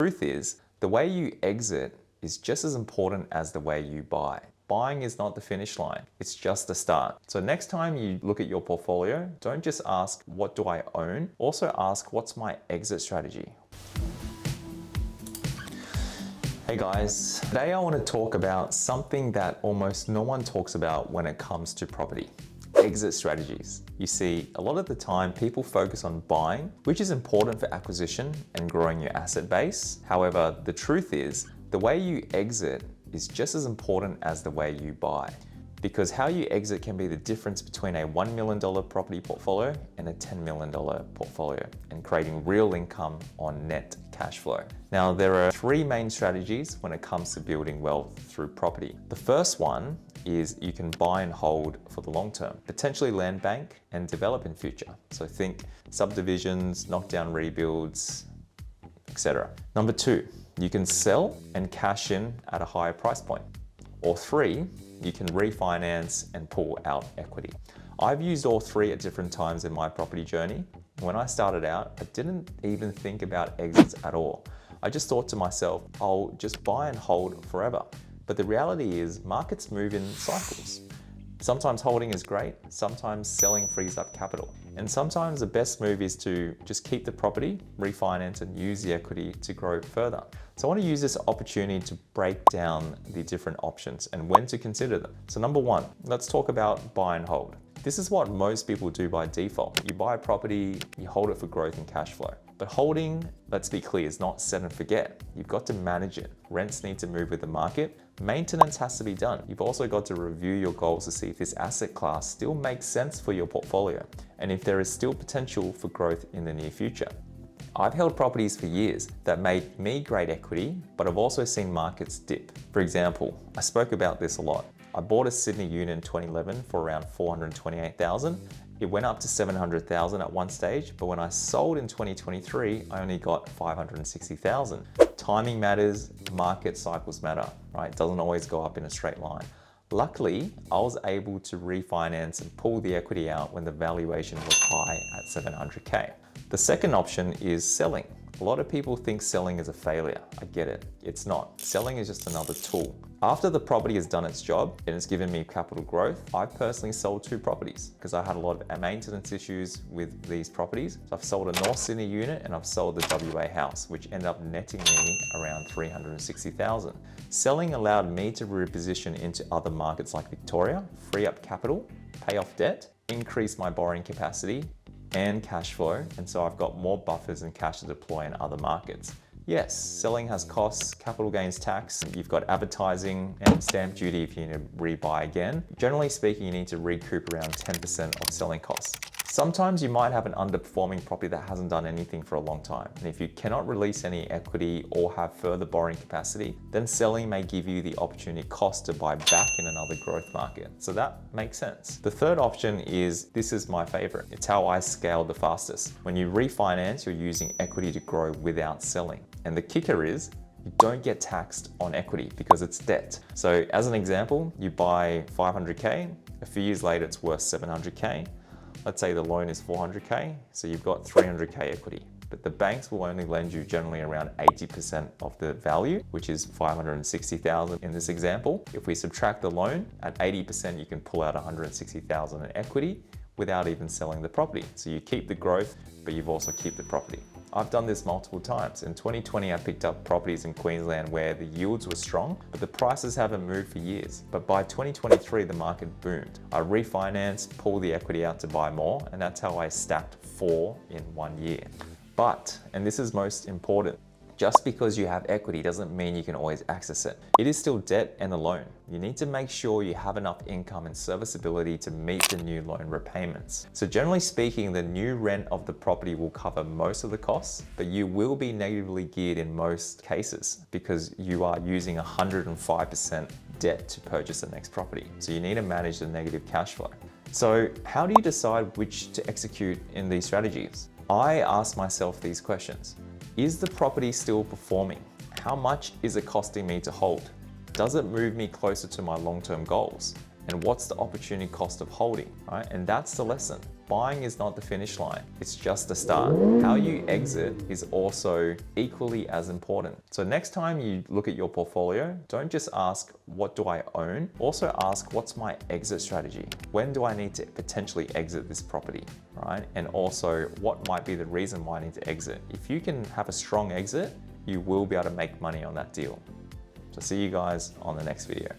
Truth is, the way you exit is just as important as the way you buy. Buying is not the finish line, it's just the start. So next time you look at your portfolio, don't just ask, what do I own? Also ask, what's my exit strategy? Hey guys, today I want to talk about something that almost no one talks about when it comes to property. Exit strategies. You see, a lot of the time people focus on buying, which is important for acquisition and growing your asset base. However, the truth is, the way you exit is just as important as the way you buy. Because how you exit can be the difference between a $1 million property portfolio and a $10 million portfolio, and creating real income on net cash flow. Now, there are three main strategies when it comes to building wealth through property. The first one is you can buy and hold for the long term, potentially land bank and develop in future. So think subdivisions, knockdown rebuilds, etc. Number two, you can sell and cash in at a higher price point. Or three, you can refinance and pull out equity. I've used all three at different times in my property journey. When I started out, I didn't even think about exits at all. I just thought to myself, I'll just buy and hold forever. But the reality is markets move in cycles. Sometimes holding is great, sometimes selling frees up capital. And sometimes the best move is to just keep the property, refinance and use the equity to grow further. So I want to use this opportunity to break down the different options and when to consider them. So number one, let's talk about buy and hold. This is what most people do by default. You buy a property, you hold it for growth and cash flow. But holding, let's be clear, is not set and forget. You've got to manage it. Rents need to move with the market. Maintenance has to be done. You've also got to review your goals to see if this asset class still makes sense for your portfolio and if there is still potential for growth in the near future. I've held properties for years that made me great equity, but I've also seen markets dip. For example, I spoke about this a lot. I bought a Sydney unit in 2011 for around $428,000. It went up to $700,000 at one stage, but when I sold in 2023, I only got $560,000. Timing matters, market cycles matter, right? It doesn't always go up in a straight line. Luckily, I was able to refinance and pull the equity out when the valuation was high at $700K. The second option is selling. A lot of people think selling is a failure. I get it. It's not. Selling is just another tool. After the property has done its job and it's given me capital growth, I personally sold two properties because I had a lot of maintenance issues with these properties. So I've sold a North Sydney unit and I've sold the WA house, which ended up netting me around $360,000. Selling allowed me to reposition into other markets like Victoria, free up capital, pay off debt, increase my borrowing capacity and cash flow, and so I've got more buffers and cash to deploy in other markets. Yes, selling has costs, capital gains tax, you've got advertising and stamp duty if you need to rebuy again. Generally speaking, you need to recoup around 10% of selling costs. Sometimes you might have an underperforming property that hasn't done anything for a long time. And if you cannot release any equity or have further borrowing capacity, then selling may give you the opportunity cost to buy back in another growth market. So that makes sense. The third option is, this is my favorite. It's how I scale the fastest. When you refinance, you're using equity to grow without selling. And the kicker is, you don't get taxed on equity because it's debt. So as an example, you buy 500K, a few years later it's worth 700K. Let's say the loan is 400K, so you've got 300K equity. But the banks will only lend you generally around 80% of the value, which is 560,000 in this example. If we subtract the loan, at 80% you can pull out 160,000 in equity without even selling the property. So you keep the growth, but you've also keep the property. I've done this multiple times. In 2020, I picked up properties in Queensland where the yields were strong, but the prices haven't moved for years. But by 2023, the market boomed. I refinanced, pulled the equity out to buy more, and that's how I stacked 4 in 1 year. But, and this is most important, just because you have equity doesn't mean you can always access it. It is still debt and a loan. You need to make sure you have enough income and serviceability to meet the new loan repayments. So generally speaking, the new rent of the property will cover most of the costs, but you will be negatively geared in most cases because you are using 105% debt to purchase the next property. So you need to manage the negative cash flow. So how do you decide which to execute in these strategies? I ask myself these questions. Is the property still performing? How much is it costing me to hold? Does it move me closer to my long-term goals? And what's the opportunity cost of holding, right? And that's the lesson. Buying is not the finish line, it's just the start. How you exit is also equally as important. So next time you look at your portfolio, don't just ask, what do I own? Also ask, what's my exit strategy? When do I need to potentially exit this property, right? And also, what might be the reason why I need to exit? If you can have a strong exit, you will be able to make money on that deal. So see you guys on the next video.